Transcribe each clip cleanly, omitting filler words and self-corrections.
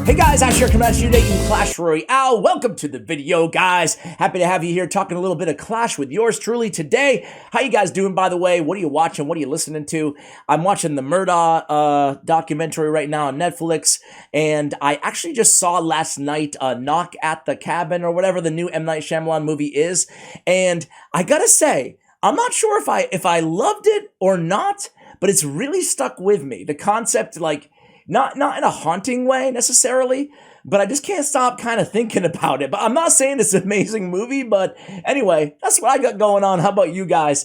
Hey guys, Asher coming at you today in Clash Royale. Welcome to the video, guys. Happy to have you here talking a little bit of Clash with yours truly today. How you guys doing, by the way? What are you watching? What are you listening to? I'm watching the Murdaugh documentary right now on Netflix, and I actually just saw last night Knock at the Cabin, or whatever the new M. Night Shyamalan movie is, and I gotta say, I'm not sure if I loved it or not, but it's really stuck with me. The concept, like, not in a haunting way necessarily, but I just can't stop kind of thinking about it. But I'm not saying it's an amazing movie, but anyway, that's what I got going on. How about you guys?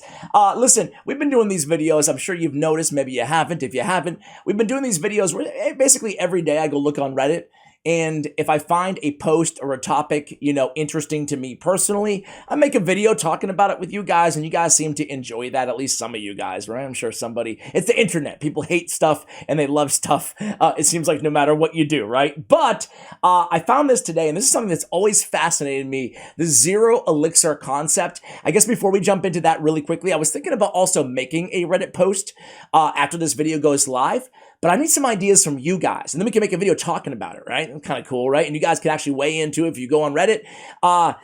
Listen, we've been doing these videos. I'm sure you've noticed. Maybe you haven't. If you haven't, we've been doing these videos where basically every day I go look on Reddit. And if I find a post or a topic, interesting to me personally, I make a video talking about it with you guys, and you guys seem to enjoy that, at least some of you guys, right? I'm sure somebody, it's the internet. People hate stuff and they love stuff. It seems like no matter what you do, right? But I found this today, and this is something that's always fascinated me, the zero elixir concept. I guess before we jump into that really quickly, I was thinking about also making a Reddit post after this video goes live. But I need some ideas from you guys, and then we can make a video talking about it, right? Kind of cool, right? And you guys can actually weigh into it if you go on Reddit. But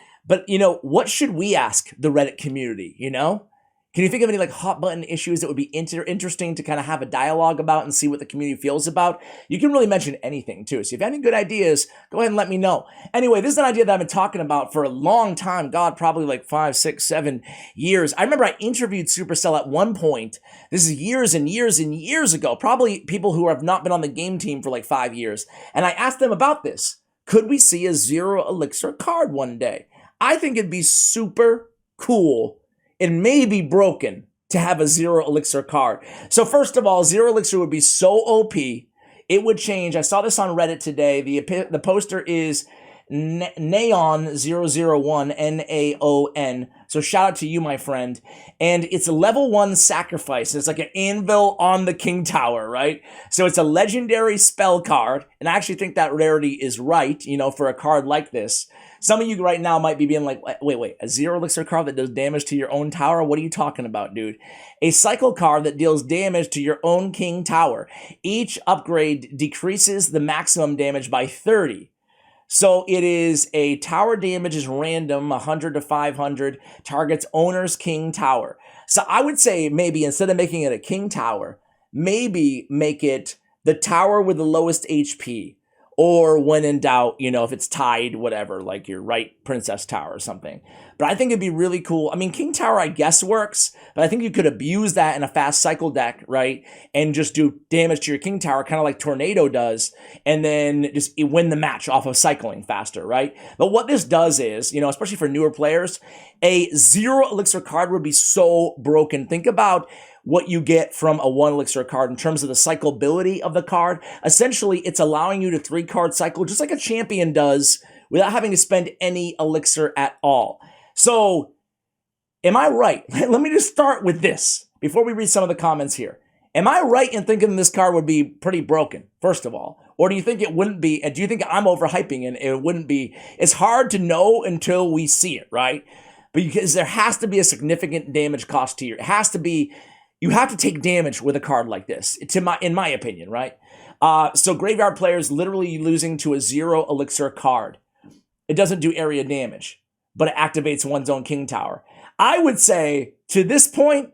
what should we ask the Reddit community, Can you think of any like hot button issues that would be interesting to kind of have a dialogue about and see what the community feels about? You can really mention anything too. So if you have any good ideas, go ahead and let me know. Anyway, this is an idea that I've been talking about for a long time. God, probably like 5, 6, 7 years. I remember I interviewed Supercell at one point. This is years and years and years ago. Probably people who have not been on the game team for like 5 years. And I asked them about this. Could we see a zero elixir card one day? I think it'd be super cool. It may be broken to have a zero elixir card. So first of all, zero elixir would be so OP. It would change. I saw this on Reddit today. The poster is Naon001, Naon. So shout out to you, my friend. And it's a level 1 sacrifice. It's like an anvil on the king tower, right? So it's a legendary spell card. And I actually think that rarity is right, for a card like this. Some of you right now might be being like, wait, a zero elixir card that does damage to your own tower? What are you talking about, dude? A cycle card that deals damage to your own king tower. Each upgrade decreases the maximum damage by 30. So it is a tower damage is random, 100 to 500, targets owner's king tower. So I would say maybe instead of making it a king tower, maybe make it the tower with the lowest HP. Or when in doubt, if it's tied, whatever, like your right princess tower or something. But I think it'd be really cool. I mean, king tower, I guess, works. But I think you could abuse that in a fast cycle deck, right? And just do damage to your king tower, kind of like Tornado does. And then just win the match off of cycling faster, right? But what this does is, especially for newer players, a zero elixir card would be so broken. Think about what you get from a 1 elixir card in terms of the cyclability of the card. Essentially, it's allowing you to 3-card cycle just like a champion does without having to spend any elixir at all. So, am I right? Let me just start with this before we read some of the comments here. Am I right in thinking this card would be pretty broken, first of all? Or do you think it wouldn't be? And do you think I'm overhyping it? It wouldn't be. It's hard to know until we see it, right? Because there has to be a significant damage cost to you. It has to be. You have to take damage with a card like this, in my opinion, right? So graveyard players literally losing to a zero elixir card. It doesn't do area damage, but it activates one's own king tower. I would say, to this point,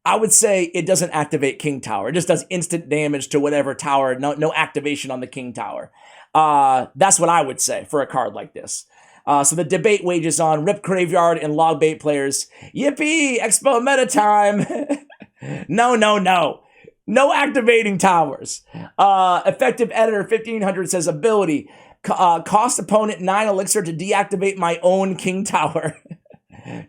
it doesn't activate king tower. It just does instant damage to whatever tower, no activation on the king tower. That's what I would say for a card like this. So the debate wages on. Rip graveyard and log bait players. Yippee! Expo meta time! No. No activating towers. Effective editor 1500 says ability. Cost opponent 9 elixir to deactivate my own king tower.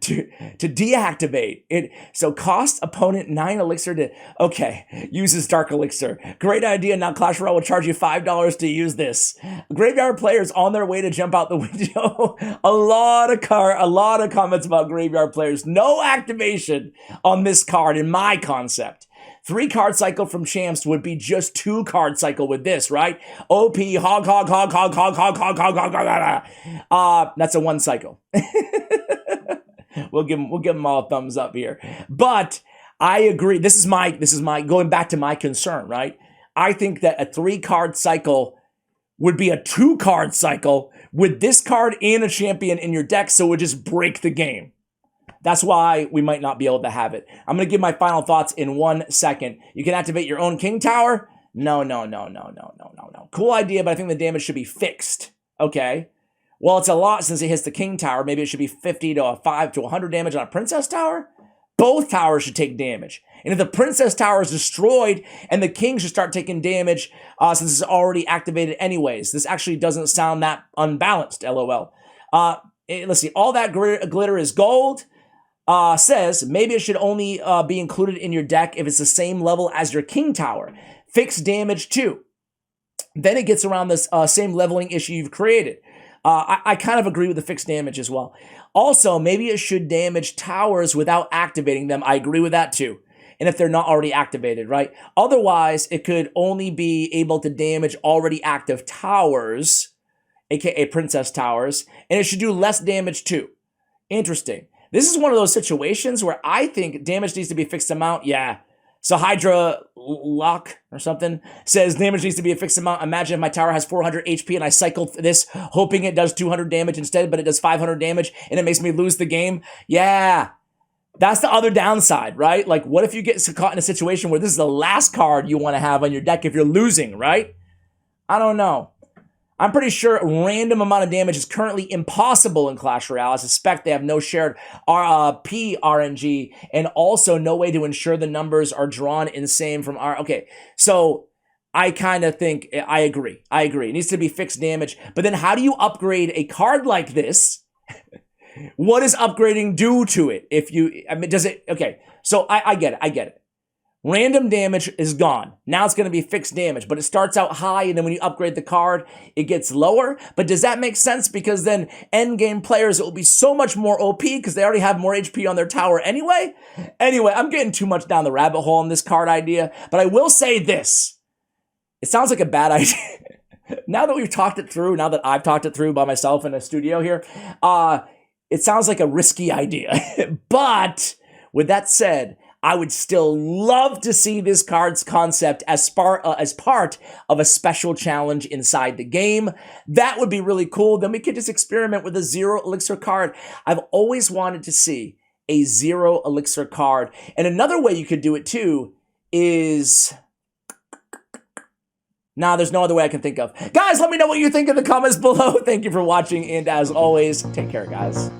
to deactivate it. So cost opponent 9 elixir to, okay, uses dark elixir. Great idea. Now Clash Royale will charge you $5 to use this. Graveyard players on their way to jump out the window. a lot of comments about graveyard players. No activation on this card in my concept. 3-card cycle from champs would be just 2-card cycle with this, right? OP, hog. That's a 1 cycle. We'll give them all a thumbs up here. But I agree. This is my going back to my concern, right? I think that a 3-card cycle would be a 2-card cycle with this card and a champion in your deck, so it would just break the game. That's why we might not be able to have it. I'm going to give my final thoughts in 1 second. You can activate your own King Tower. No. Cool idea, but I think the damage should be fixed. Okay. Well, it's a lot since it hits the King Tower. Maybe it should be 50 to 5 to 100 damage on a Princess Tower. Both towers should take damage. And if the Princess Tower is destroyed and the King should start taking damage since it's already activated anyways. This actually doesn't sound that unbalanced, LOL. Let's see. All that glitter is gold. Says maybe it should only be included in your deck if it's the same level as your King Tower. Fixed damage too. Then it gets around this same leveling issue you've created. I kind of agree with the fixed damage as well. Also, maybe it should damage towers without activating them. I agree with that too. And if they're not already activated, right? Otherwise, it could only be able to damage already active towers, aka Princess Towers, and it should do less damage too. Interesting. This is one of those situations where I think damage needs to be a fixed amount. Yeah. So Hydra Lock or something says damage needs to be a fixed amount. Imagine if my tower has 400 HP and I cycle this hoping it does 200 damage instead, but it does 500 damage and it makes me lose the game. Yeah. That's the other downside, right? Like, what if you get caught in a situation where this is the last card you want to have on your deck if you're losing, right? I don't know. I'm pretty sure a random amount of damage is currently impossible in Clash Royale. I suspect they have no shared P RNG and also no way to ensure the numbers are drawn in same from R. Okay, so I kind of think, I agree. It needs to be fixed damage. But then how do you upgrade a card like this? What does upgrading do to it? Does it, okay, so I get it. Random damage is gone. Now it's going to be fixed damage, but it starts out high, and then when you upgrade the card, it gets lower. But does that make sense? Because then endgame players, it will be so much more OP because they already have more HP on their tower anyway. Anyway, I'm getting too much down the rabbit hole on this card idea, but I will say this. It sounds like a bad idea. Now that we've talked it through, now that I've talked it through by myself in a studio here, it sounds like a risky idea. But with that said, I would still love to see this card's concept as part of a special challenge inside the game. That would be really cool. Then we could just experiment with a 0 Elixir card. I've always wanted to see a 0 Elixir card. And another way you could do it too is... Nah, there's no other way I can think of. Guys, let me know what you think in the comments below. Thank you for watching, and as always, take care, guys.